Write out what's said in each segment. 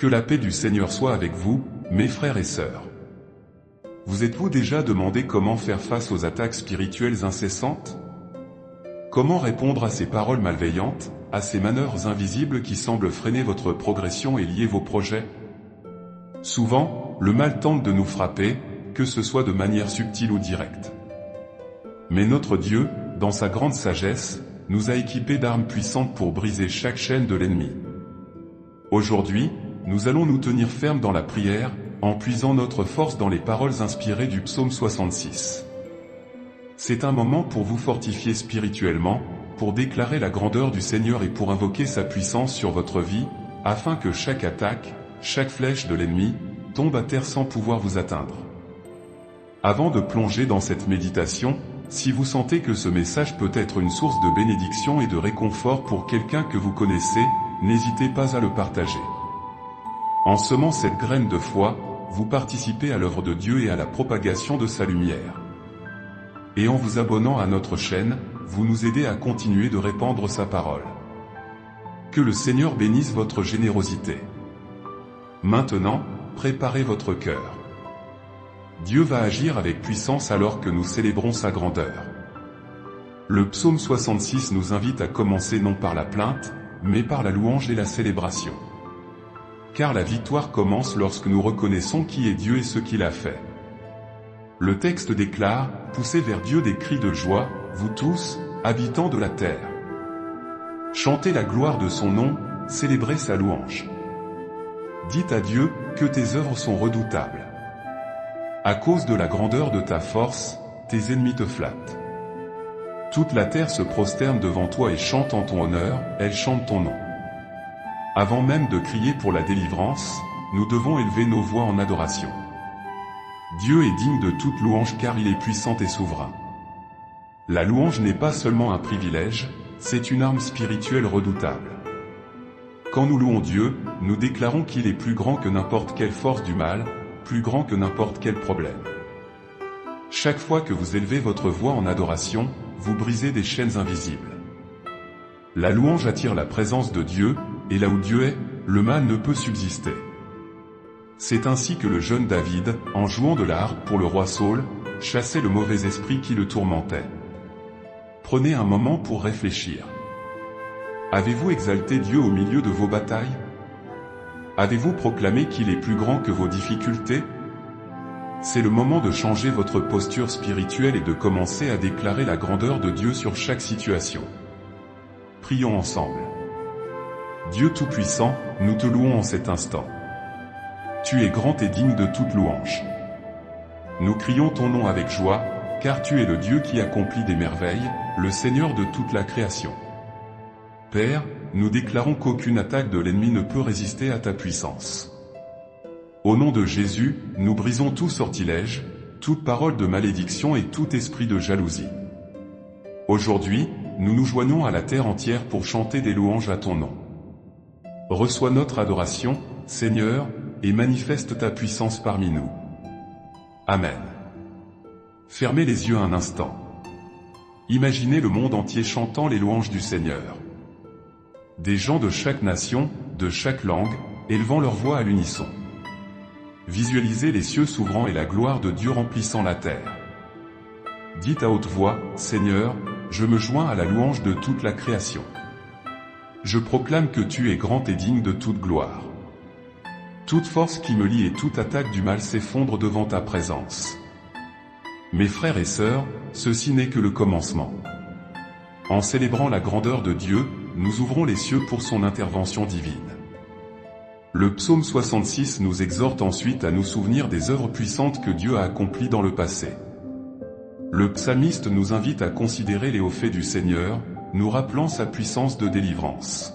Que la paix du Seigneur soit avec vous, mes frères et sœurs. Vous êtes-vous déjà demandé comment faire face aux attaques spirituelles incessantes? Comment répondre à ces paroles malveillantes, à ces manœuvres invisibles qui semblent freiner votre progression et lier vos projets? Souvent, le mal tente de nous frapper, que ce soit de manière subtile ou directe. Mais notre Dieu, dans sa grande sagesse, nous a équipés d'armes puissantes pour briser chaque chaîne de l'ennemi. Aujourd'hui, nous allons nous tenir fermes dans la prière, en puisant notre force dans les paroles inspirées du psaume 66. C'est un moment pour vous fortifier spirituellement, pour déclarer la grandeur du Seigneur et pour invoquer sa puissance sur votre vie, afin que chaque attaque, chaque flèche de l'ennemi, tombe à terre sans pouvoir vous atteindre. Avant de plonger dans cette méditation, si vous sentez que ce message peut être une source de bénédiction et de réconfort pour quelqu'un que vous connaissez, n'hésitez pas à le partager. En semant cette graine de foi, vous participez à l'œuvre de Dieu et à la propagation de sa lumière. Et en vous abonnant à notre chaîne, vous nous aidez à continuer de répandre sa parole. Que le Seigneur bénisse votre générosité. Maintenant, préparez votre cœur. Dieu va agir avec puissance alors que nous célébrons sa grandeur. Le psaume 66 nous invite à commencer non par la plainte, mais par la louange et la célébration. Car la victoire commence lorsque nous reconnaissons qui est Dieu et ce qu'il a fait. Le texte déclare, « Poussez vers Dieu des cris de joie, vous tous, habitants de la terre. Chantez la gloire de son nom, célébrez sa louange. Dites à Dieu que tes œuvres sont redoutables. À cause de la grandeur de ta force, tes ennemis te flattent. Toute la terre se prosterne devant toi et chante en ton honneur, elle chante ton nom. » Avant même de crier pour la délivrance, nous devons élever nos voix en adoration. Dieu est digne de toute louange car il est puissant et souverain. La louange n'est pas seulement un privilège, c'est une arme spirituelle redoutable. Quand nous louons Dieu, nous déclarons qu'il est plus grand que n'importe quelle force du mal, plus grand que n'importe quel problème. Chaque fois que vous élevez votre voix en adoration, vous brisez des chaînes invisibles. La louange attire la présence de Dieu, et là où Dieu est, le mal ne peut subsister. C'est ainsi que le jeune David, en jouant de la harpe pour le roi Saül, chassait le mauvais esprit qui le tourmentait. Prenez un moment pour réfléchir. Avez-vous exalté Dieu au milieu de vos batailles? Avez-vous proclamé qu'il est plus grand que vos difficultés? C'est le moment de changer votre posture spirituelle et de commencer à déclarer la grandeur de Dieu sur chaque situation. Prions ensemble. Dieu Tout-Puissant, nous te louons en cet instant. Tu es grand et digne de toute louange. Nous crions ton nom avec joie, car tu es le Dieu qui accomplit des merveilles, le Seigneur de toute la création. Père, nous déclarons qu'aucune attaque de l'ennemi ne peut résister à ta puissance. Au nom de Jésus, nous brisons tout sortilège, toute parole de malédiction et tout esprit de jalousie. Aujourd'hui, nous nous joignons à la terre entière pour chanter des louanges à ton nom. Reçois notre adoration, Seigneur, et manifeste ta puissance parmi nous. Amen. Fermez les yeux un instant. Imaginez le monde entier chantant les louanges du Seigneur. Des gens de chaque nation, de chaque langue, élevant leur voix à l'unisson. Visualisez les cieux s'ouvrant et la gloire de Dieu remplissant la terre. Dites à haute voix, Seigneur, je me joins à la louange de toute la création. Je proclame que tu es grand et digne de toute gloire. Toute force qui me lie et toute attaque du mal s'effondre devant ta présence. Mes frères et sœurs, ceci n'est que le commencement. En célébrant la grandeur de Dieu, nous ouvrons les cieux pour son intervention divine. Le psaume 66 nous exhorte ensuite à nous souvenir des œuvres puissantes que Dieu a accomplies dans le passé. Le psalmiste nous invite à considérer les hauts faits du Seigneur, nous rappelant sa puissance de délivrance.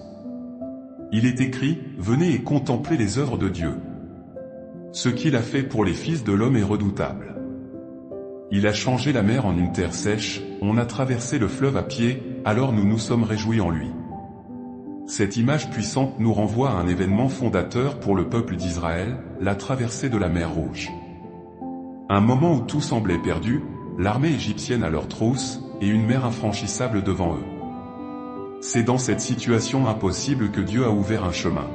Il est écrit, « Venez et contemplez les œuvres de Dieu. Ce qu'il a fait pour les fils de l'homme est redoutable. Il a changé la mer en une terre sèche, on a traversé le fleuve à pied, alors nous nous sommes réjouis en lui. » Cette image puissante nous renvoie à un événement fondateur pour le peuple d'Israël, la traversée de la mer Rouge. Un moment où tout semblait perdu, l'armée égyptienne à leur trousse, et une mer infranchissable devant eux. C'est dans cette situation impossible que Dieu a ouvert un chemin.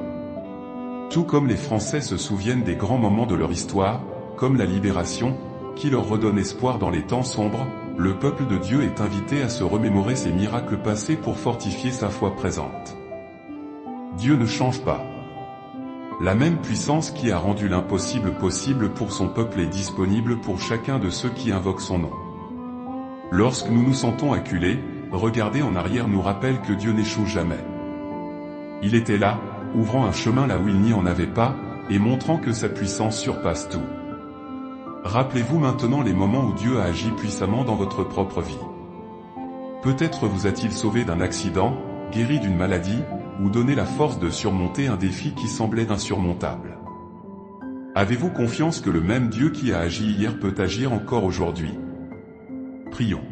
Tout comme les Français se souviennent des grands moments de leur histoire, comme la libération, qui leur redonne espoir dans les temps sombres, le peuple de Dieu est invité à se remémorer ses miracles passés pour fortifier sa foi présente. Dieu ne change pas. La même puissance qui a rendu l'impossible possible pour son peuple est disponible pour chacun de ceux qui invoquent son nom. Lorsque nous nous sentons acculés, regarder en arrière nous rappelle que Dieu n'échoue jamais. Il était là, ouvrant un chemin là où il n'y en avait pas, et montrant que sa puissance surpasse tout. Rappelez-vous maintenant les moments où Dieu a agi puissamment dans votre propre vie. Peut-être vous a-t-il sauvé d'un accident, guéri d'une maladie, ou donné la force de surmonter un défi qui semblait insurmontable. Avez-vous confiance que le même Dieu qui a agi hier peut agir encore aujourd'hui? Prions.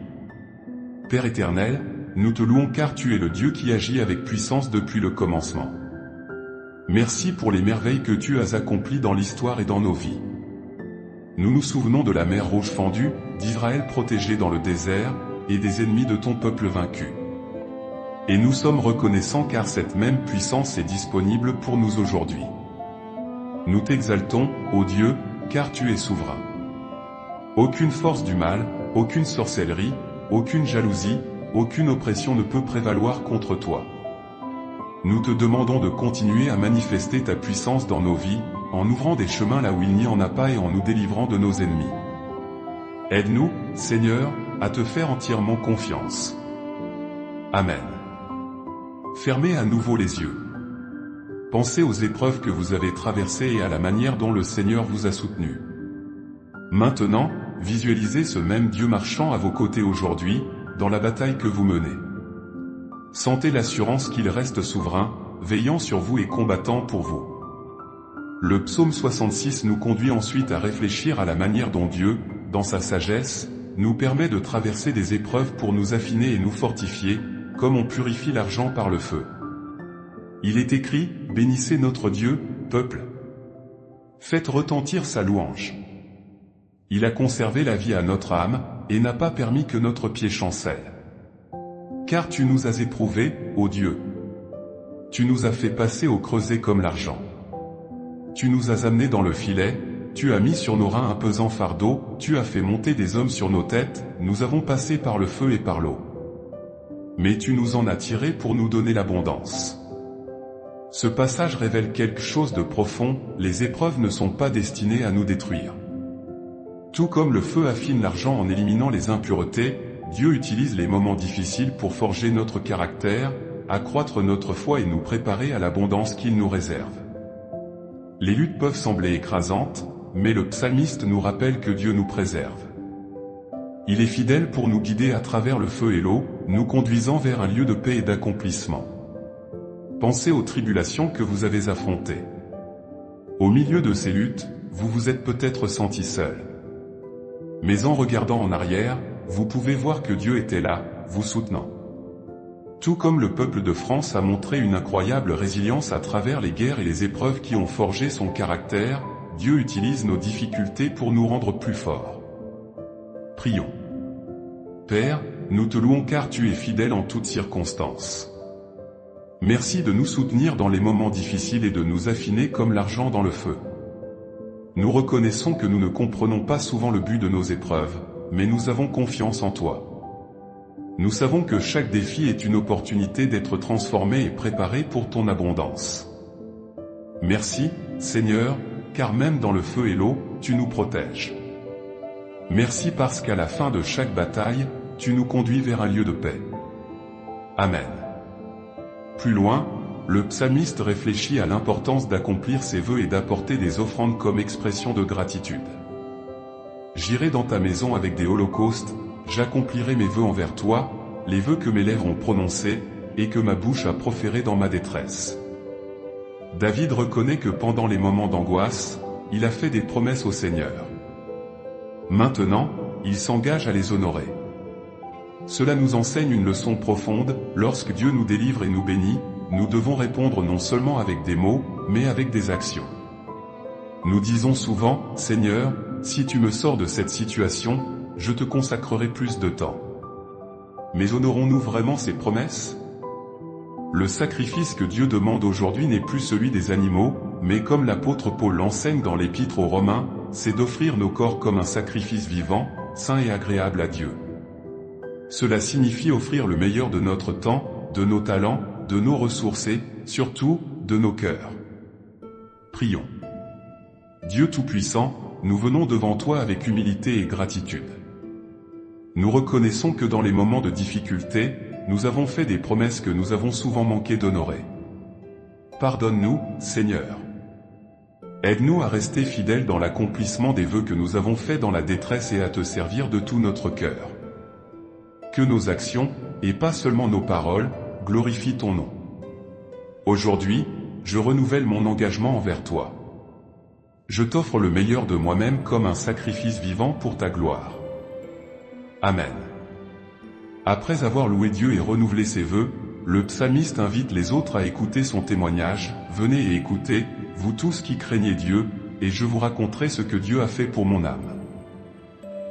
Père éternel, nous te louons car tu es le Dieu qui agit avec puissance depuis le commencement. Merci pour les merveilles que tu as accomplies dans l'histoire et dans nos vies. Nous nous souvenons de la mer Rouge fendue, d'Israël protégé dans le désert, et des ennemis de ton peuple vaincu. Et nous sommes reconnaissants car cette même puissance est disponible pour nous aujourd'hui. Nous t'exaltons, ô Dieu, car tu es souverain. Aucune force du mal, aucune sorcellerie, aucune jalousie, aucune oppression ne peut prévaloir contre toi. Nous te demandons de continuer à manifester ta puissance dans nos vies, en ouvrant des chemins là où il n'y en a pas et en nous délivrant de nos ennemis. Aide-nous, Seigneur, à te faire entièrement confiance. Amen. Fermez à nouveau les yeux. Pensez aux épreuves que vous avez traversées et à la manière dont le Seigneur vous a soutenu. Maintenant, visualisez ce même Dieu marchant à vos côtés aujourd'hui, dans la bataille que vous menez. Sentez l'assurance qu'il reste souverain, veillant sur vous et combattant pour vous. Le psaume 66 nous conduit ensuite à réfléchir à la manière dont Dieu, dans sa sagesse, nous permet de traverser des épreuves pour nous affiner et nous fortifier, comme on purifie l'argent par le feu. Il est écrit, « Bénissez notre Dieu, peuple. Faites retentir sa louange. Il a conservé la vie à notre âme, et n'a pas permis que notre pied chancelle. Car tu nous as éprouvés, ô Dieu. Tu nous as fait passer au creuset comme l'argent. Tu nous as amenés dans le filet, tu as mis sur nos reins un pesant fardeau, tu as fait monter des hommes sur nos têtes, nous avons passé par le feu et par l'eau. Mais tu nous en as tirés pour nous donner l'abondance. » Ce passage révèle quelque chose de profond, les épreuves ne sont pas destinées à nous détruire. Tout comme le feu affine l'argent en éliminant les impuretés, Dieu utilise les moments difficiles pour forger notre caractère, accroître notre foi et nous préparer à l'abondance qu'il nous réserve. Les luttes peuvent sembler écrasantes, mais le psalmiste nous rappelle que Dieu nous préserve. Il est fidèle pour nous guider à travers le feu et l'eau, nous conduisant vers un lieu de paix et d'accomplissement. Pensez aux tribulations que vous avez affrontées. Au milieu de ces luttes, vous vous êtes peut-être senti seul. Mais en regardant en arrière, vous pouvez voir que Dieu était là, vous soutenant. Tout comme le peuple de France a montré une incroyable résilience à travers les guerres et les épreuves qui ont forgé son caractère, Dieu utilise nos difficultés pour nous rendre plus forts. Prions. Père, nous te louons car tu es fidèle en toutes circonstances. Merci de nous soutenir dans les moments difficiles et de nous affiner comme l'argent dans le feu. Nous reconnaissons que nous ne comprenons pas souvent le but de nos épreuves, mais nous avons confiance en toi. Nous savons que chaque défi est une opportunité d'être transformé et préparé pour ton abondance. Merci, Seigneur, car même dans le feu et l'eau, tu nous protèges. Merci parce qu'à la fin de chaque bataille, tu nous conduis vers un lieu de paix. Amen. Plus loin, le psalmiste réfléchit à l'importance d'accomplir ses vœux et d'apporter des offrandes comme expression de gratitude. J'irai dans ta maison avec des holocaustes, j'accomplirai mes vœux envers toi, les vœux que mes lèvres ont prononcés, et que ma bouche a proférés dans ma détresse. David reconnaît que pendant les moments d'angoisse, il a fait des promesses au Seigneur. Maintenant, il s'engage à les honorer. Cela nous enseigne une leçon profonde, lorsque Dieu nous délivre et nous bénit, nous devons répondre non seulement avec des mots, mais avec des actions. Nous disons souvent, « Seigneur, si tu me sors de cette situation, je te consacrerai plus de temps. » Mais honorons-nous vraiment ces promesses? Le sacrifice que Dieu demande aujourd'hui n'est plus celui des animaux, mais comme l'apôtre Paul l'enseigne dans l'Épître aux Romains, c'est d'offrir nos corps comme un sacrifice vivant, saint et agréable à Dieu. Cela signifie offrir le meilleur de notre temps, de nos talents, de nos ressources et, surtout, de nos cœurs. Prions. Dieu Tout-Puissant, nous venons devant toi avec humilité et gratitude. Nous reconnaissons que dans les moments de difficulté, nous avons fait des promesses que nous avons souvent manqué d'honorer. Pardonne-nous, Seigneur. Aide-nous à rester fidèles dans l'accomplissement des vœux que nous avons faits dans la détresse et à te servir de tout notre cœur. Que nos actions, et pas seulement nos paroles, glorifient ton nom. Aujourd'hui, je renouvelle mon engagement envers toi. Je t'offre le meilleur de moi-même comme un sacrifice vivant pour ta gloire. Amen. Après avoir loué Dieu et renouvelé ses vœux, le psalmiste invite les autres à écouter son témoignage. Venez et écoutez, vous tous qui craignez Dieu, et je vous raconterai ce que Dieu a fait pour mon âme.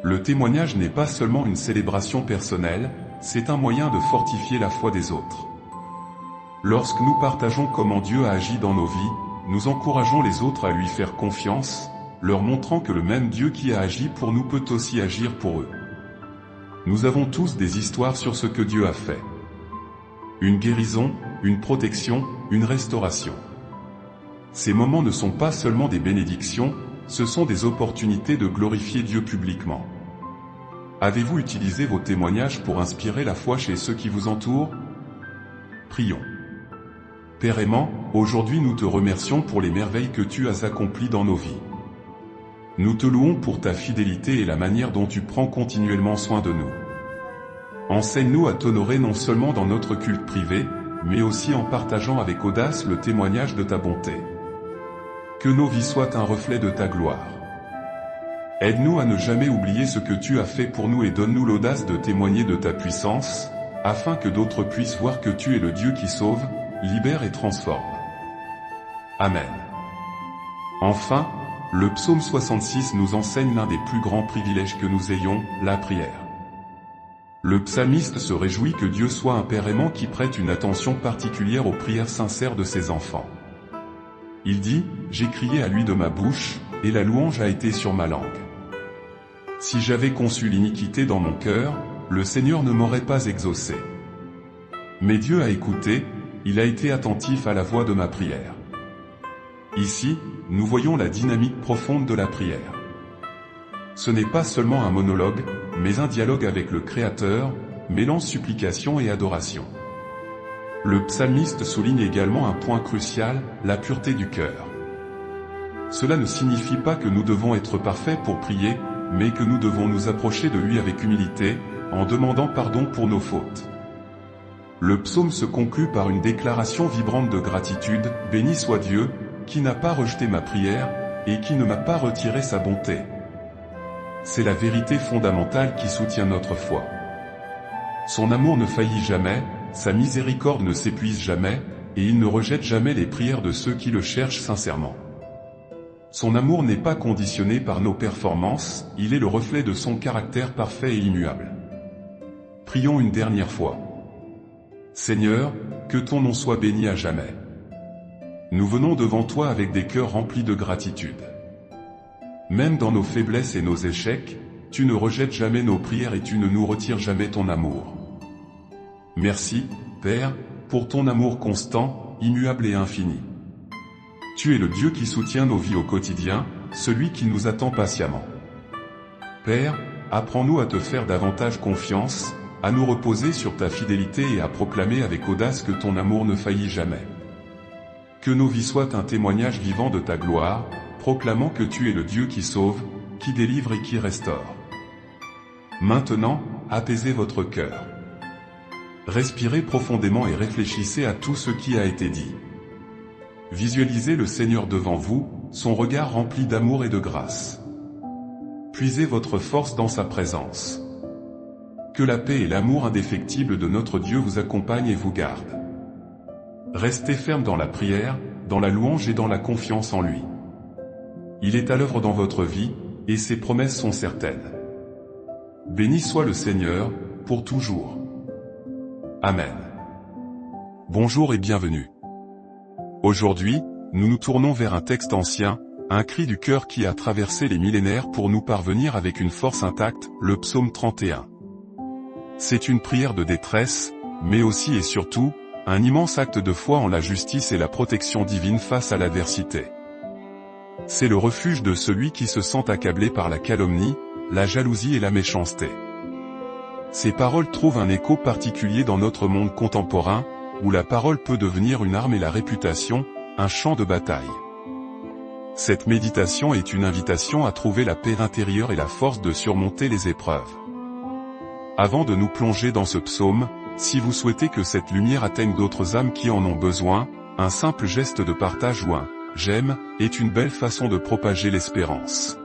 Le témoignage n'est pas seulement une célébration personnelle, c'est un moyen de fortifier la foi des autres. Lorsque nous partageons comment Dieu a agi dans nos vies, nous encourageons les autres à lui faire confiance, leur montrant que le même Dieu qui a agi pour nous peut aussi agir pour eux. Nous avons tous des histoires sur ce que Dieu a fait. Une guérison, une protection, une restauration. Ces moments ne sont pas seulement des bénédictions, ce sont des opportunités de glorifier Dieu publiquement. Avez-vous utilisé vos témoignages pour inspirer la foi chez ceux qui vous entourent? Prions. Père aimant, aujourd'hui nous te remercions pour les merveilles que tu as accomplies dans nos vies. Nous te louons pour ta fidélité et la manière dont tu prends continuellement soin de nous. Enseigne-nous à t'honorer non seulement dans notre culte privé, mais aussi en partageant avec audace le témoignage de ta bonté. Que nos vies soient un reflet de ta gloire. Aide-nous à ne jamais oublier ce que tu as fait pour nous et donne-nous l'audace de témoigner de ta puissance, afin que d'autres puissent voir que tu es le Dieu qui sauve, libère et transforme. Amen. Enfin, le psaume 66 nous enseigne l'un des plus grands privilèges que nous ayons, la prière. Le psalmiste se réjouit que Dieu soit un Père aimant qui prête une attention particulière aux prières sincères de ses enfants. Il dit, « J'ai crié à lui de ma bouche, et la louange a été sur ma langue. Si j'avais conçu l'iniquité dans mon cœur, le Seigneur ne m'aurait pas exaucé. Mais Dieu a écouté, il a été attentif à la voix de ma prière. » Ici, nous voyons la dynamique profonde de la prière. Ce n'est pas seulement un monologue, mais un dialogue avec le Créateur, mêlant supplication et adoration. Le psalmiste souligne également un point crucial, la pureté du cœur. Cela ne signifie pas que nous devons être parfaits pour prier, mais que nous devons nous approcher de lui avec humilité, en demandant pardon pour nos fautes. Le psaume se conclut par une déclaration vibrante de gratitude, « Béni soit Dieu, qui n'a pas rejeté ma prière, et qui ne m'a pas retiré sa bonté. » C'est la vérité fondamentale qui soutient notre foi. Son amour ne faillit jamais, sa miséricorde ne s'épuise jamais, et il ne rejette jamais les prières de ceux qui le cherchent sincèrement. Son amour n'est pas conditionné par nos performances, il est le reflet de son caractère parfait et immuable. Prions une dernière fois. Seigneur, que ton nom soit béni à jamais. Nous venons devant toi avec des cœurs remplis de gratitude. Même dans nos faiblesses et nos échecs, tu ne rejettes jamais nos prières et tu ne nous retires jamais ton amour. Merci, Père, pour ton amour constant, immuable et infini. Tu es le Dieu qui soutient nos vies au quotidien, celui qui nous attend patiemment. Père, apprends-nous à te faire davantage confiance, à nous reposer sur ta fidélité et à proclamer avec audace que ton amour ne faillit jamais. Que nos vies soient un témoignage vivant de ta gloire, proclamant que tu es le Dieu qui sauve, qui délivre et qui restaure. Maintenant, apaisez votre cœur. Respirez profondément et réfléchissez à tout ce qui a été dit. Visualisez le Seigneur devant vous, son regard rempli d'amour et de grâce. Puisez votre force dans sa présence. Que la paix et l'amour indéfectible de notre Dieu vous accompagnent et vous gardent. Restez ferme dans la prière, dans la louange et dans la confiance en lui. Il est à l'œuvre dans votre vie, et ses promesses sont certaines. Béni soit le Seigneur, pour toujours. Amen. Bonjour et bienvenue. Aujourd'hui, nous nous tournons vers un texte ancien, un cri du cœur qui a traversé les millénaires pour nous parvenir avec une force intacte, le psaume 31. C'est une prière de détresse, mais aussi et surtout, un immense acte de foi en la justice et la protection divine face à l'adversité. C'est le refuge de celui qui se sent accablé par la calomnie, la jalousie et la méchanceté. Ces paroles trouvent un écho particulier dans notre monde contemporain, où la parole peut devenir une arme et la réputation, un champ de bataille. Cette méditation est une invitation à trouver la paix intérieure et la force de surmonter les épreuves. Avant de nous plonger dans ce psaume, si vous souhaitez que cette lumière atteigne d'autres âmes qui en ont besoin, un simple geste de partage ou un « j'aime » est une belle façon de propager l'espérance.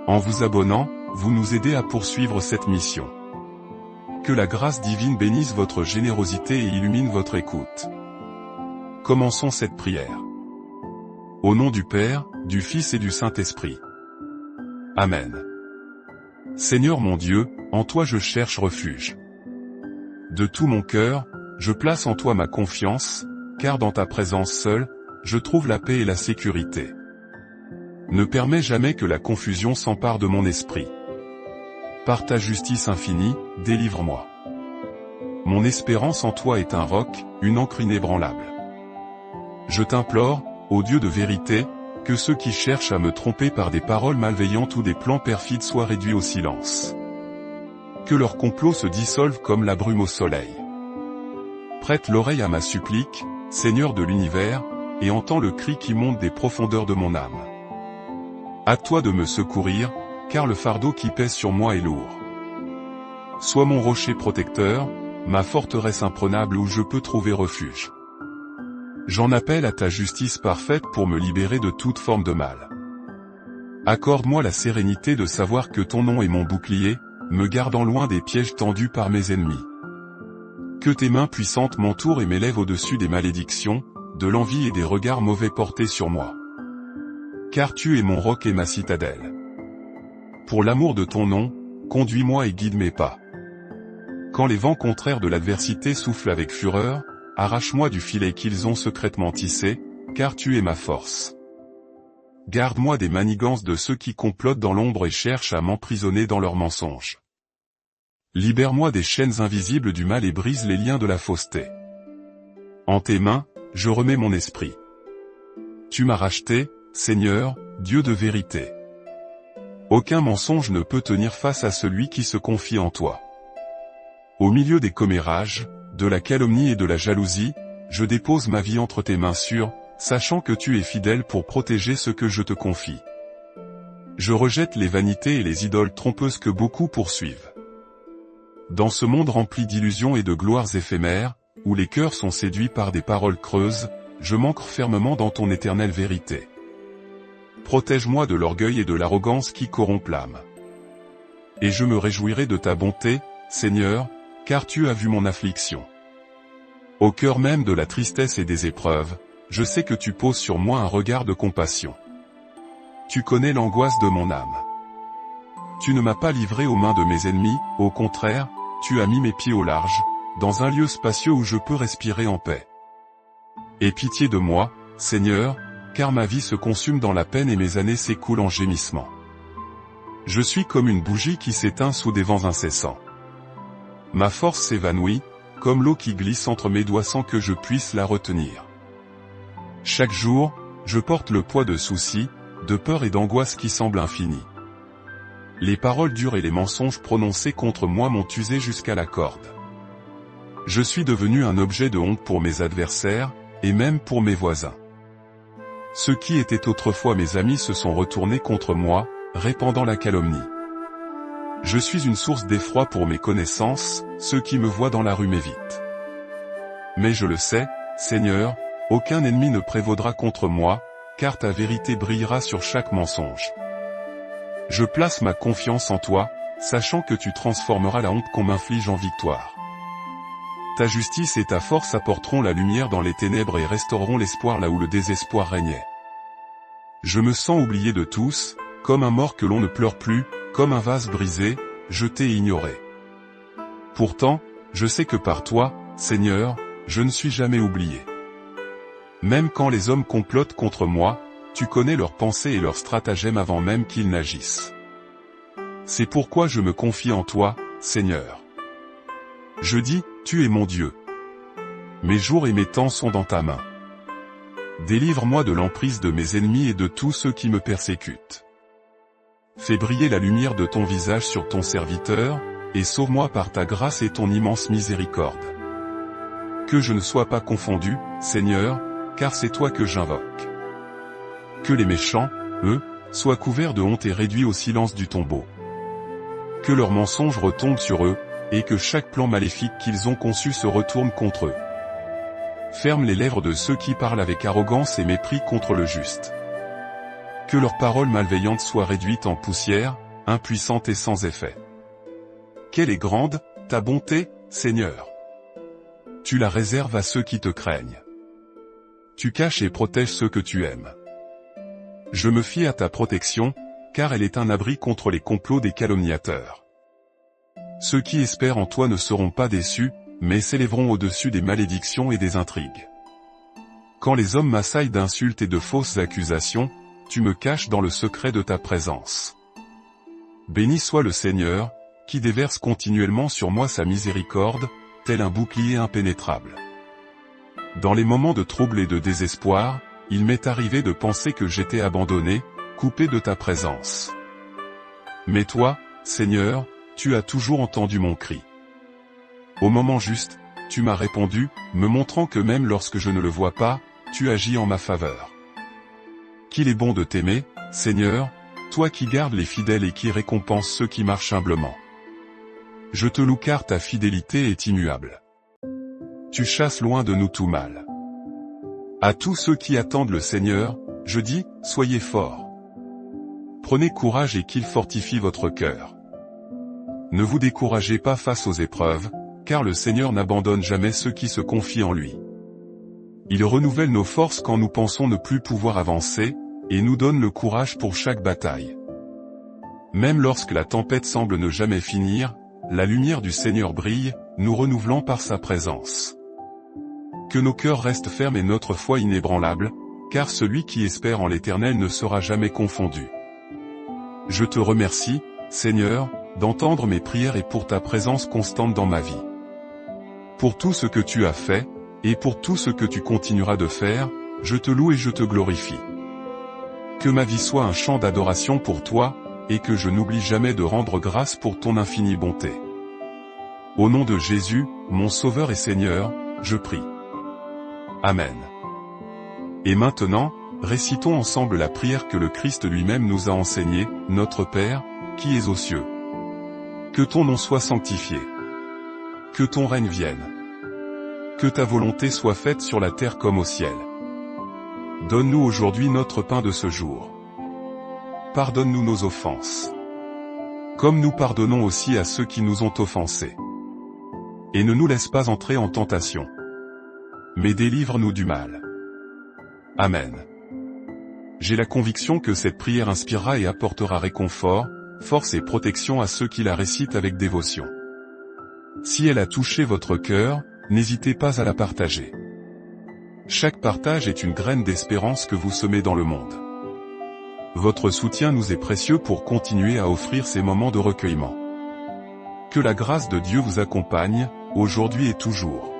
En vous abonnant, vous nous aidez à poursuivre cette mission. Que la grâce divine bénisse votre générosité et illumine votre écoute. Commençons cette prière. Au nom du Père, du Fils et du Saint-Esprit. Amen. Seigneur mon Dieu, en toi je cherche refuge. De tout mon cœur, je place en toi ma confiance, car dans ta présence seule, je trouve la paix et la sécurité. Ne permets jamais que la confusion s'empare de mon esprit. Par ta justice infinie, délivre-moi. Mon espérance en toi est un roc, une ancre inébranlable. Je t'implore, ô Dieu de vérité, que ceux qui cherchent à me tromper par des paroles malveillantes ou des plans perfides soient réduits au silence. Que leurs complots se dissolvent comme la brume au soleil. Prête l'oreille à ma supplique, Seigneur de l'univers, et entends le cri qui monte des profondeurs de mon âme. À toi de me secourir, car le fardeau qui pèse sur moi est lourd. Sois mon rocher protecteur, ma forteresse imprenable où je peux trouver refuge. J'en appelle à ta justice parfaite pour me libérer de toute forme de mal. Accorde-moi la sérénité de savoir que ton nom est mon bouclier, me gardant loin des pièges tendus par mes ennemis. Que tes mains puissantes m'entourent et m'élèvent au-dessus des malédictions, de l'envie et des regards mauvais portés sur moi. Car tu es mon roc et ma citadelle. Pour l'amour de ton nom, conduis-moi et guide mes pas. Quand les vents contraires de l'adversité soufflent avec fureur, arrache-moi du filet qu'ils ont secrètement tissé, car tu es ma force. Garde-moi des manigances de ceux qui complotent dans l'ombre et cherchent à m'emprisonner dans leurs mensonges. Libère-moi des chaînes invisibles du mal et brise les liens de la fausseté. En tes mains, je remets mon esprit. Tu m'as racheté, Seigneur, Dieu de vérité. Aucun mensonge ne peut tenir face à celui qui se confie en toi. Au milieu des commérages, de la calomnie et de la jalousie, je dépose ma vie entre tes mains sûres, sachant que tu es fidèle pour protéger ce que je te confie. Je rejette les vanités et les idoles trompeuses que beaucoup poursuivent. Dans ce monde rempli d'illusions et de gloires éphémères, où les cœurs sont séduits par des paroles creuses, je m'ancre fermement dans ton éternelle vérité. Protège-moi de l'orgueil et de l'arrogance qui corrompent l'âme. Et je me réjouirai de ta bonté, Seigneur, car tu as vu mon affliction. Au cœur même de la tristesse et des épreuves, je sais que tu poses sur moi un regard de compassion. Tu connais l'angoisse de mon âme. Tu ne m'as pas livré aux mains de mes ennemis, au contraire, tu as mis mes pieds au large, dans un lieu spacieux où je peux respirer en paix. Aie pitié de moi, Seigneur, car ma vie se consume dans la peine et mes années s'écoulent en gémissements. Je suis comme une bougie qui s'éteint sous des vents incessants. Ma force s'évanouit, comme l'eau qui glisse entre mes doigts sans que je puisse la retenir. Chaque jour, je porte le poids de soucis, de peur et d'angoisse qui semblent infinis. Les paroles dures et les mensonges prononcés contre moi m'ont usé jusqu'à la corde. Je suis devenu un objet de honte pour mes adversaires, et même pour mes voisins. Ceux qui étaient autrefois mes amis se sont retournés contre moi, répandant la calomnie. Je suis une source d'effroi pour mes connaissances, ceux qui me voient dans la rue m'évitent. Mais je le sais, Seigneur, aucun ennemi ne prévaudra contre moi, car ta vérité brillera sur chaque mensonge. Je place ma confiance en toi, sachant que tu transformeras la honte qu'on m'inflige en victoire. Ta justice et ta force apporteront la lumière dans les ténèbres et restaureront l'espoir là où le désespoir régnait. Je me sens oublié de tous, comme un mort que l'on ne pleure plus, comme un vase brisé, jeté et ignoré. Pourtant, je sais que par toi, Seigneur, je ne suis jamais oublié. Même quand les hommes complotent contre moi, tu connais leurs pensées et leurs stratagèmes avant même qu'ils n'agissent. C'est pourquoi je me confie en toi, Seigneur. Je dis, tu es mon Dieu. Mes jours et mes temps sont dans ta main. Délivre-moi de l'emprise de mes ennemis et de tous ceux qui me persécutent. Fais briller la lumière de ton visage sur ton serviteur, et sauve-moi par ta grâce et ton immense miséricorde. Que je ne sois pas confondu, Seigneur, car c'est toi que j'invoque. Que les méchants, eux, soient couverts de honte et réduits au silence du tombeau. Que leurs mensonges retombent sur eux, et que chaque plan maléfique qu'ils ont conçu se retourne contre eux. Ferme les lèvres de ceux qui parlent avec arrogance et mépris contre le juste. Que leurs paroles malveillantes soient réduites en poussière, impuissantes et sans effet. Quelle est grande, ta bonté, Seigneur! Tu la réserves à ceux qui te craignent. Tu caches et protèges ceux que tu aimes. Je me fie à ta protection, car elle est un abri contre les complots des calomniateurs. Ceux qui espèrent en toi ne seront pas déçus, mais s'élèveront au-dessus des malédictions et des intrigues. Quand les hommes m'assaillent d'insultes et de fausses accusations, tu me caches dans le secret de ta présence. Béni soit le Seigneur, qui déverse continuellement sur moi sa miséricorde, tel un bouclier impénétrable. Dans les moments de trouble et de désespoir, il m'est arrivé de penser que j'étais abandonné, coupé de ta présence. Mais toi, Seigneur, tu as toujours entendu mon cri. Au moment juste, tu m'as répondu, me montrant que même lorsque je ne le vois pas, tu agis en ma faveur. Qu'il est bon de t'aimer, Seigneur, toi qui gardes les fidèles et qui récompenses ceux qui marchent humblement. Je te loue car ta fidélité est immuable. Tu chasses loin de nous tout mal. À tous ceux qui attendent le Seigneur, je dis, soyez forts. Prenez courage et qu'il fortifie votre cœur. Ne vous découragez pas face aux épreuves, car le Seigneur n'abandonne jamais ceux qui se confient en lui. Il renouvelle nos forces quand nous pensons ne plus pouvoir avancer, et nous donne le courage pour chaque bataille. Même lorsque la tempête semble ne jamais finir, la lumière du Seigneur brille, nous renouvelant par sa présence. Que nos cœurs restent fermes et notre foi inébranlable, car celui qui espère en l'Éternel ne sera jamais confondu. Je te remercie, Seigneur, d'entendre mes prières et pour ta présence constante dans ma vie. Pour tout ce que tu as fait, et pour tout ce que tu continueras de faire, je te loue et je te glorifie. Que ma vie soit un chant d'adoration pour toi, et que je n'oublie jamais de rendre grâce pour ton infinie bonté. Au nom de Jésus, mon Sauveur et Seigneur, je prie. Amen. Et maintenant, récitons ensemble la prière que le Christ lui-même nous a enseignée, Notre Père, qui es aux cieux. Que ton nom soit sanctifié. Que ton règne vienne. Que ta volonté soit faite sur la terre comme au ciel. Donne-nous aujourd'hui notre pain de ce jour. Pardonne-nous nos offenses. Comme nous pardonnons aussi à ceux qui nous ont offensés. Et ne nous laisse pas entrer en tentation. Mais délivre-nous du mal. Amen. J'ai la conviction que cette prière inspirera et apportera réconfort, force et protection à ceux qui la récitent avec dévotion. Si elle a touché votre cœur, n'hésitez pas à la partager. Chaque partage est une graine d'espérance que vous semez dans le monde. Votre soutien nous est précieux pour continuer à offrir ces moments de recueillement. Que la grâce de Dieu vous accompagne, aujourd'hui et toujours.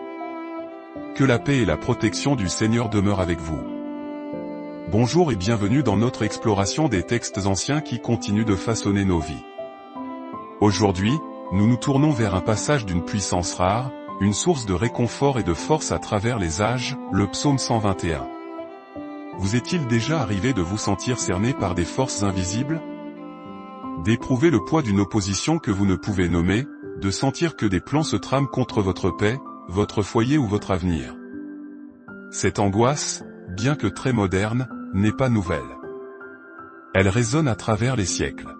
Que la paix et la protection du Seigneur demeurent avec vous. Bonjour et bienvenue dans notre exploration des textes anciens qui continuent de façonner nos vies. Aujourd'hui, nous nous tournons vers un passage d'une puissance rare, une source de réconfort et de force à travers les âges, le psaume 121. Vous est-il déjà arrivé de vous sentir cerné par des forces invisibles? D'éprouver le poids d'une opposition que vous ne pouvez nommer, de sentir que des plans se trament contre votre paix, votre foyer ou votre avenir. Cette angoisse, bien que très moderne, n'est pas nouvelle. Elle résonne à travers les siècles.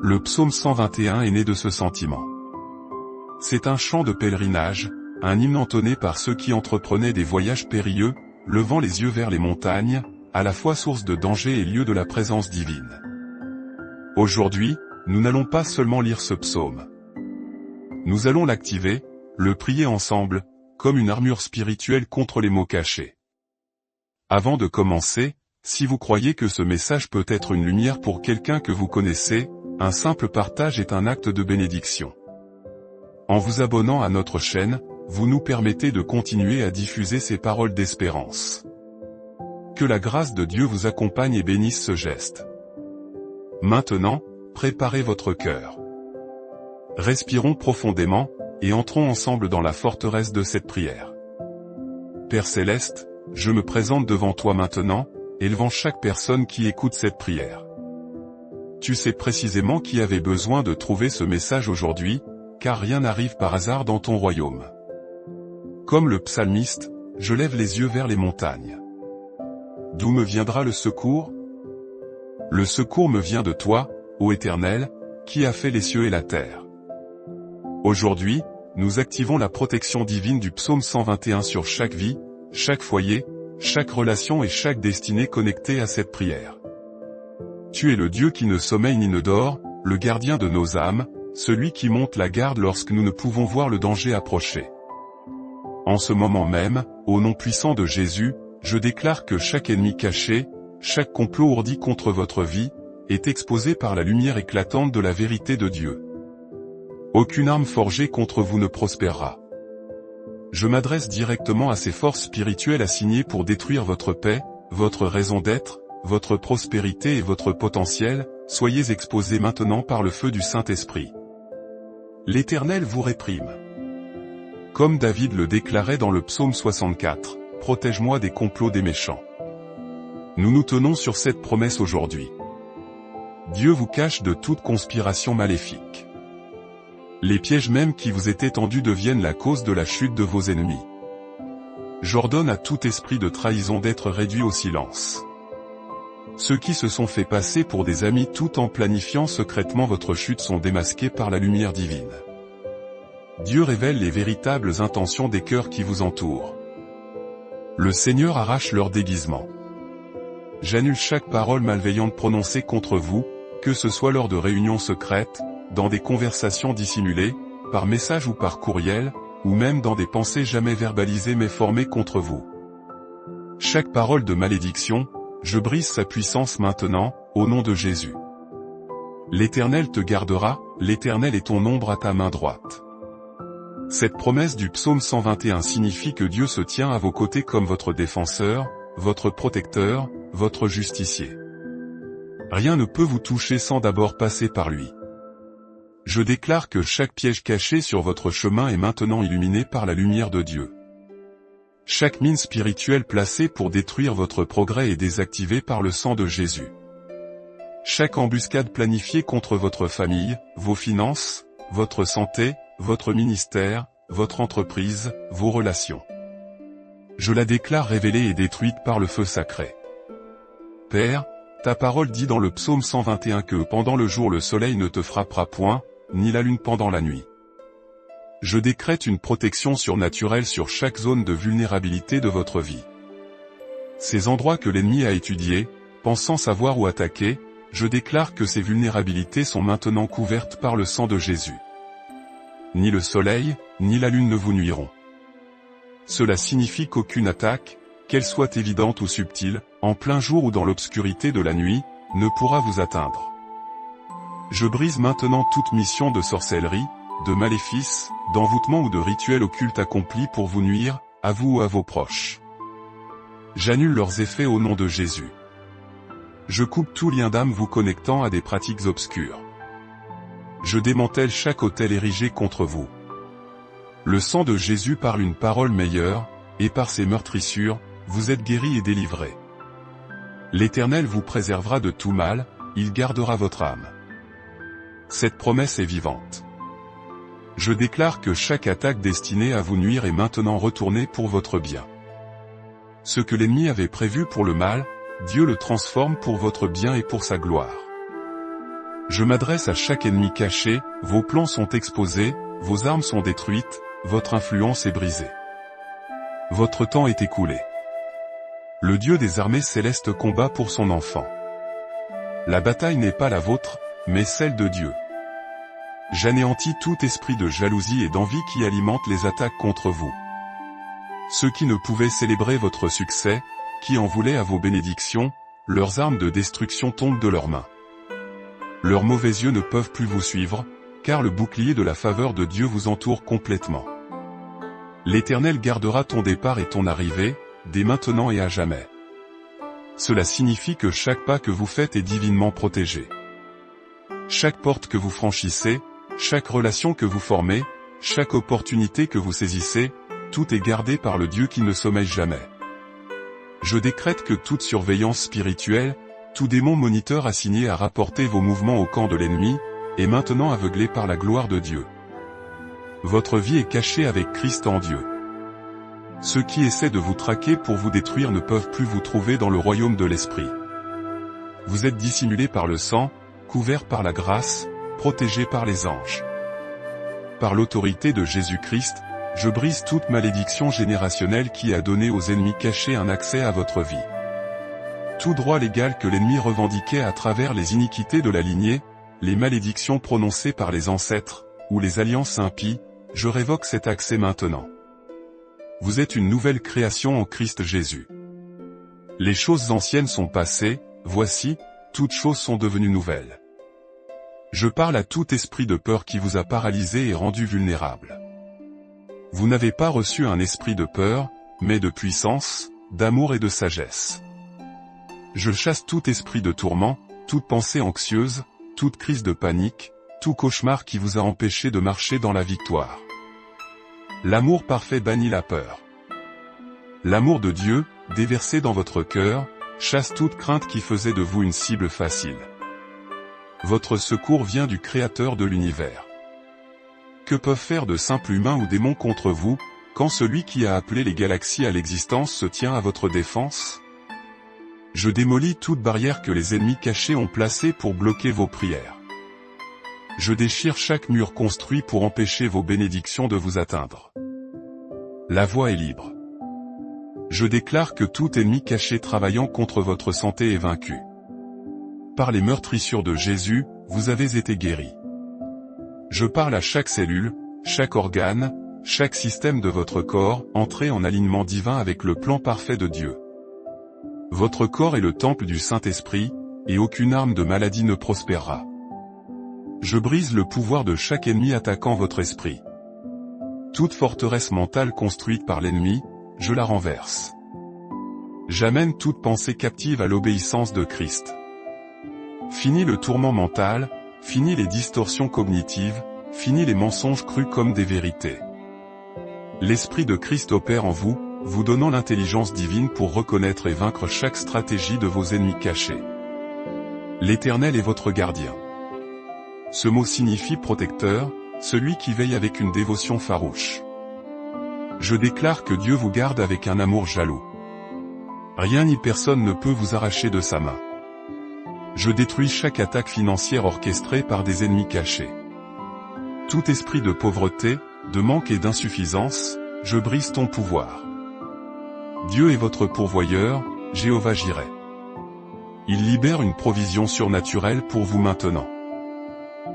Le psaume 121 est né de ce sentiment. C'est un chant de pèlerinage, un hymne entonné par ceux qui entreprenaient des voyages périlleux, levant les yeux vers les montagnes, à la fois source de danger et lieu de la présence divine. Aujourd'hui, nous n'allons pas seulement lire ce psaume. Nous allons l'activer, le prier ensemble, comme une armure spirituelle contre les maux cachés. Avant de commencer, si vous croyez que ce message peut être une lumière pour quelqu'un que vous connaissez, un simple partage est un acte de bénédiction. En vous abonnant à notre chaîne, vous nous permettez de continuer à diffuser ces paroles d'espérance. Que la grâce de Dieu vous accompagne et bénisse ce geste. Maintenant, préparez votre cœur. Respirons profondément, et entrons ensemble dans la forteresse de cette prière. Père Céleste, je me présente devant toi maintenant, élevant chaque personne qui écoute cette prière. Tu sais précisément qui avait besoin de trouver ce message aujourd'hui, car rien n'arrive par hasard dans ton royaume. Comme le psalmiste, je lève les yeux vers les montagnes. D'où me viendra le secours? Le secours me vient de toi, ô Éternel, qui a fait les cieux et la terre. Aujourd'hui, nous activons la protection divine du psaume 121 sur chaque vie, chaque foyer, chaque relation et chaque destinée connectée à cette prière. Tu es le Dieu qui ne sommeille ni ne dort, le gardien de nos âmes, celui qui monte la garde lorsque nous ne pouvons voir le danger approcher. En ce moment même, au nom puissant de Jésus, je déclare que chaque ennemi caché, chaque complot ourdi contre votre vie, est exposé par la lumière éclatante de la vérité de Dieu. Aucune arme forgée contre vous ne prospérera. Je m'adresse directement à ces forces spirituelles assignées pour détruire votre paix, votre raison d'être, votre prospérité et votre potentiel, soyez exposés maintenant par le feu du Saint-Esprit. L'Éternel vous réprime. Comme David le déclarait dans le psaume 64, « Protège-moi des complots des méchants ». Nous nous tenons sur cette promesse aujourd'hui. Dieu vous cache de toute conspiration maléfique. Les pièges même qui vous étaient tendus deviennent la cause de la chute de vos ennemis. J'ordonne à tout esprit de trahison d'être réduit au silence. Ceux qui se sont fait passer pour des amis tout en planifiant secrètement votre chute sont démasqués par la lumière divine. Dieu révèle les véritables intentions des cœurs qui vous entourent. Le Seigneur arrache leur déguisement. J'annule chaque parole malveillante prononcée contre vous, que ce soit lors de réunions secrètes, dans des conversations dissimulées, par message ou par courriel, ou même dans des pensées jamais verbalisées mais formées contre vous. Chaque parole de malédiction, je brise sa puissance maintenant, au nom de Jésus. L'Éternel te gardera, l'Éternel est ton ombre à ta main droite. Cette promesse du psaume 121 signifie que Dieu se tient à vos côtés comme votre défenseur, votre protecteur, votre justicier. Rien ne peut vous toucher sans d'abord passer par lui. Je déclare que chaque piège caché sur votre chemin est maintenant illuminé par la lumière de Dieu. Chaque mine spirituelle placée pour détruire votre progrès est désactivée par le sang de Jésus. Chaque embuscade planifiée contre votre famille, vos finances, votre santé, votre ministère, votre entreprise, vos relations. Je la déclare révélée et détruite par le feu sacré. Père, ta parole dit dans le psaume 121 que pendant le jour le soleil ne te frappera point, ni la lune pendant la nuit. Je décrète une protection surnaturelle sur chaque zone de vulnérabilité de votre vie. Ces endroits que l'ennemi a étudiés, pensant savoir où attaquer, je déclare que ces vulnérabilités sont maintenant couvertes par le sang de Jésus. Ni le soleil, ni la lune ne vous nuiront. Cela signifie qu'aucune attaque, qu'elle soit évidente ou subtile, en plein jour ou dans l'obscurité de la nuit, ne pourra vous atteindre. Je brise maintenant toute mission de sorcellerie, de maléfice, d'envoûtement ou de rituel occulte accompli pour vous nuire, à vous ou à vos proches. J'annule leurs effets au nom de Jésus. Je coupe tout lien d'âme vous connectant à des pratiques obscures. Je démantèle chaque autel érigé contre vous. Le sang de Jésus parle une parole meilleure, et par ses meurtrissures, vous êtes guéris et délivrés. L'Éternel vous préservera de tout mal, il gardera votre âme. Cette promesse est vivante. Je déclare que chaque attaque destinée à vous nuire est maintenant retournée pour votre bien. Ce que l'ennemi avait prévu pour le mal, Dieu le transforme pour votre bien et pour sa gloire. Je m'adresse à chaque ennemi caché, vos plans sont exposés, vos armes sont détruites, votre influence est brisée. Votre temps est écoulé. Le Dieu des armées célestes combat pour son enfant. La bataille n'est pas la vôtre, mais celle de Dieu. J'anéantis tout esprit de jalousie et d'envie qui alimente les attaques contre vous. ceux qui ne pouvaient célébrer votre succès, qui en voulaient à vos bénédictions, leurs armes de destruction tombent de leurs mains. Leurs mauvais yeux ne peuvent plus vous suivre, car le bouclier de la faveur de Dieu vous entoure complètement. L'Éternel gardera ton départ et ton arrivée, dès maintenant et à jamais. Cela signifie que chaque pas que vous faites est divinement protégé. Chaque porte que vous franchissez, chaque relation que vous formez, chaque opportunité que vous saisissez, tout est gardé par le Dieu qui ne sommeille jamais. Je décrète que toute surveillance spirituelle, tout démon moniteur assigné à rapporter vos mouvements au camp de l'ennemi, est maintenant aveuglé par la gloire de Dieu. Votre vie est cachée avec Christ en Dieu. Ceux qui essaient de vous traquer pour vous détruire ne peuvent plus vous trouver dans le royaume de l'Esprit. Vous êtes dissimulés par le sang, couverts par la grâce, protégés par les anges. Par l'autorité de Jésus-Christ, je brise toute malédiction générationnelle qui a donné aux ennemis cachés un accès à votre vie. Tout droit légal que l'ennemi revendiquait à travers les iniquités de la lignée, les malédictions prononcées par les ancêtres, ou les alliances impies, je révoque cet accès maintenant. Vous êtes une nouvelle création en Christ Jésus. Les choses anciennes sont passées, voici, toutes choses sont devenues nouvelles. Je parle à tout esprit de peur qui vous a paralysé et rendu vulnérable. Vous n'avez pas reçu un esprit de peur, mais de puissance, d'amour et de sagesse. Je chasse tout esprit de tourment, toute pensée anxieuse, toute crise de panique, tout cauchemar qui vous a empêché de marcher dans la victoire. L'amour parfait bannit la peur. L'amour de Dieu, déversé dans votre cœur, chasse toute crainte qui faisait de vous une cible facile. Votre secours vient du Créateur de l'univers. Que peuvent faire de simples humains ou démons contre vous, quand celui qui a appelé les galaxies à l'existence se tient à votre défense? Je démolis toute barrière que les ennemis cachés ont placée pour bloquer vos prières. Je déchire chaque mur construit pour empêcher vos bénédictions de vous atteindre. La voie est libre. Je déclare que tout ennemi caché travaillant contre votre santé est vaincu. Par les meurtrissures de Jésus, vous avez été guéris. Je parle à chaque cellule, chaque organe, chaque système de votre corps, entrez en alignement divin avec le plan parfait de Dieu. Votre corps est le temple du Saint-Esprit, et aucune arme de maladie ne prospérera. Je brise le pouvoir de chaque ennemi attaquant votre esprit. Toute forteresse mentale construite par l'ennemi, je la renverse. J'amène toute pensée captive à l'obéissance de Christ. Fini le tourment mental, fini les distorsions cognitives, fini les mensonges crus comme des vérités. L'Esprit de Christ opère en vous, vous donnant l'intelligence divine pour reconnaître et vaincre chaque stratégie de vos ennemis cachés. L'Éternel est votre gardien. Ce mot signifie protecteur, celui qui veille avec une dévotion farouche. Je déclare que Dieu vous garde avec un amour jaloux. Rien ni personne ne peut vous arracher de sa main. Je détruis chaque attaque financière orchestrée par des ennemis cachés. Tout esprit de pauvreté, de manque et d'insuffisance, je brise ton pouvoir. Dieu est votre pourvoyeur, Jéhovah Jireh. Il libère une provision surnaturelle pour vous maintenant.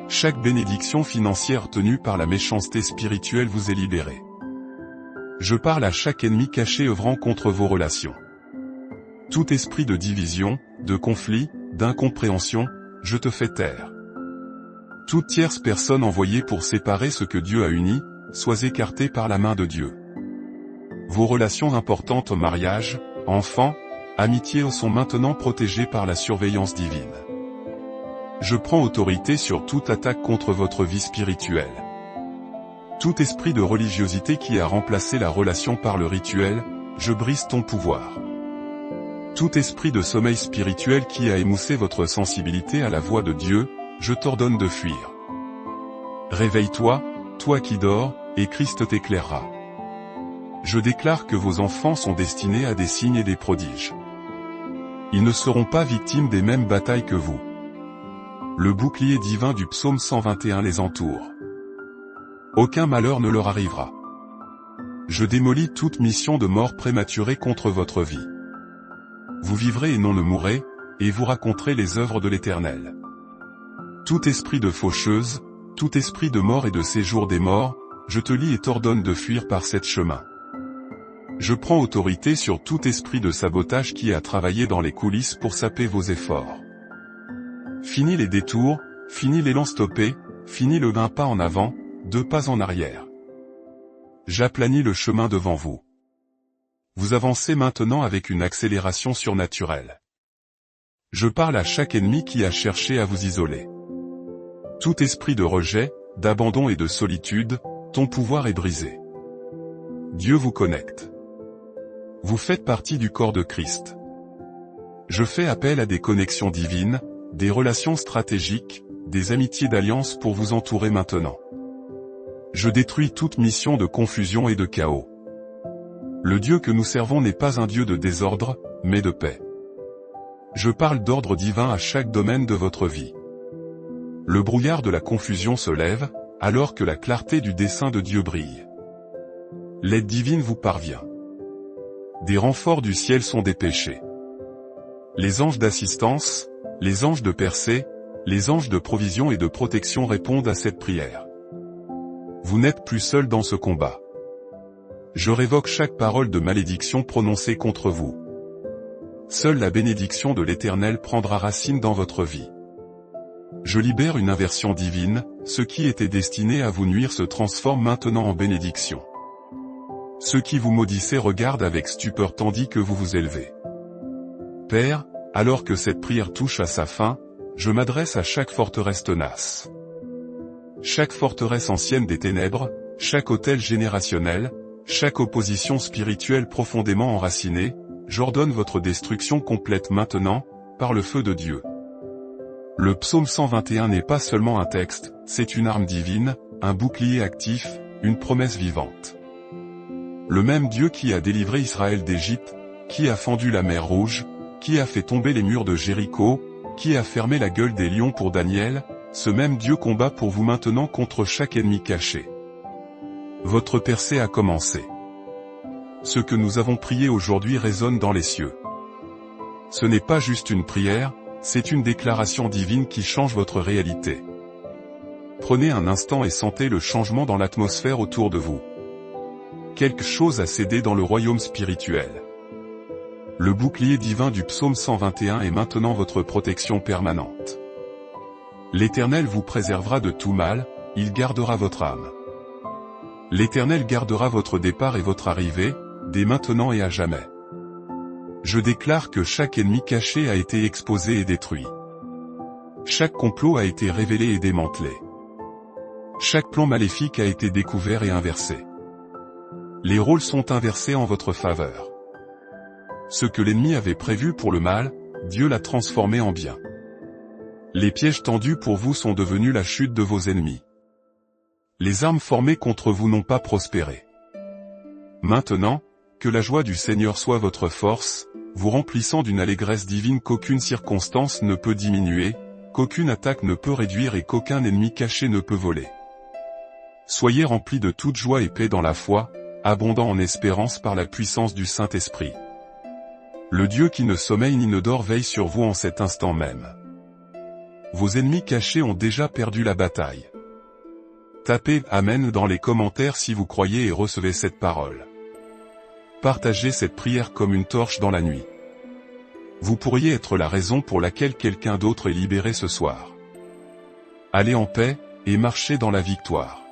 Chaque bénédiction financière tenue par la méchanceté spirituelle vous est libérée. Je parle à chaque ennemi caché œuvrant contre vos relations. Tout esprit de division, de conflit, d'incompréhension, je te fais taire. Toute tierce personne envoyée pour séparer ce que Dieu a uni, sois écartée par la main de Dieu. Vos relations importantes au mariage, enfants, amitié sont maintenant protégées par la surveillance divine. Je prends autorité sur toute attaque contre votre vie spirituelle. Tout esprit de religiosité qui a remplacé la relation par le rituel, je brise ton pouvoir. Tout esprit de sommeil spirituel qui a émoussé votre sensibilité à la voix de Dieu, je t'ordonne de fuir. Réveille-toi, toi qui dors, et Christ t'éclairera. Je déclare que vos enfants sont destinés à des signes et des prodiges. Ils ne seront pas victimes des mêmes batailles que vous. Le bouclier divin du psaume 121 les entoure. Aucun malheur ne leur arrivera. Je démolis toute mission de mort prématurée contre votre vie. Vous vivrez et non ne mourrez, et vous raconterez les œuvres de l'Éternel. Tout esprit de faucheuse, tout esprit de mort et de séjour des morts, je te lie et t'ordonne de fuir par cet chemin. Je prends autorité sur tout esprit de sabotage qui a travaillé dans les coulisses pour saper vos efforts. Fini les détours, fini l'élan stoppé, fini le 1 pas en avant, 2 pas en arrière. J'aplanis le chemin devant vous. Vous avancez maintenant avec une accélération surnaturelle. Je parle à chaque ennemi qui a cherché à vous isoler. Tout esprit de rejet, d'abandon et de solitude, ton pouvoir est brisé. Dieu vous connecte. Vous faites partie du corps de Christ. Je fais appel à des connexions divines, des relations stratégiques, des amitiés d'alliance pour vous entourer maintenant. Je détruis toute mission de confusion et de chaos. Le Dieu que nous servons n'est pas un Dieu de désordre, mais de paix. Je parle d'ordre divin à chaque domaine de votre vie. Le brouillard de la confusion se lève, alors que la clarté du dessein de Dieu brille. L'aide divine vous parvient. Des renforts du ciel sont dépêchés. Les anges d'assistance, les anges de percée, les anges de provision et de protection répondent à cette prière. Vous n'êtes plus seul dans ce combat. Je révoque chaque parole de malédiction prononcée contre vous. Seule la bénédiction de l'Éternel prendra racine dans votre vie. Je libère une inversion divine, ce qui était destiné à vous nuire se transforme maintenant en bénédiction. Ceux qui vous maudissaient regardent avec stupeur tandis que vous vous élevez. Père, alors que cette prière touche à sa fin, je m'adresse à chaque forteresse tenace. Chaque forteresse ancienne des ténèbres, chaque autel générationnel, chaque opposition spirituelle profondément enracinée, j'ordonne votre destruction complète maintenant, par le feu de Dieu. Le psaume 121 n'est pas seulement un texte, c'est une arme divine, un bouclier actif, une promesse vivante. Le même Dieu qui a délivré Israël d'Égypte, qui a fendu la mer Rouge, qui a fait tomber les murs de Jéricho, qui a fermé la gueule des lions pour Daniel, ce même Dieu combat pour vous maintenant contre chaque ennemi caché. Votre percée a commencé. Ce que nous avons prié aujourd'hui résonne dans les cieux. Ce n'est pas juste une prière, c'est une déclaration divine qui change votre réalité. Prenez un instant et sentez le changement dans l'atmosphère autour de vous. Quelque chose a cédé dans le royaume spirituel. Le bouclier divin du psaume 121 est maintenant votre protection permanente. L'Éternel vous préservera de tout mal, il gardera votre âme. L'Éternel gardera votre départ et votre arrivée, dès maintenant et à jamais. Je déclare que chaque ennemi caché a été exposé et détruit. Chaque complot a été révélé et démantelé. Chaque plan maléfique a été découvert et inversé. Les rôles sont inversés en votre faveur. Ce que l'ennemi avait prévu pour le mal, Dieu l'a transformé en bien. Les pièges tendus pour vous sont devenus la chute de vos ennemis. Les armes formées contre vous n'ont pas prospéré. Maintenant, que la joie du Seigneur soit votre force, vous remplissant d'une allégresse divine qu'aucune circonstance ne peut diminuer, qu'aucune attaque ne peut réduire et qu'aucun ennemi caché ne peut voler. Soyez remplis de toute joie et paix dans la foi, abondant en espérance par la puissance du Saint-Esprit. Le Dieu qui ne sommeille ni ne dort veille sur vous en cet instant même. Vos ennemis cachés ont déjà perdu la bataille. Tapez « Amen » dans les commentaires si vous croyez et recevez cette parole. Partagez cette prière comme une torche dans la nuit. Vous pourriez être la raison pour laquelle quelqu'un d'autre est libéré ce soir. Allez en paix, et marchez dans la victoire.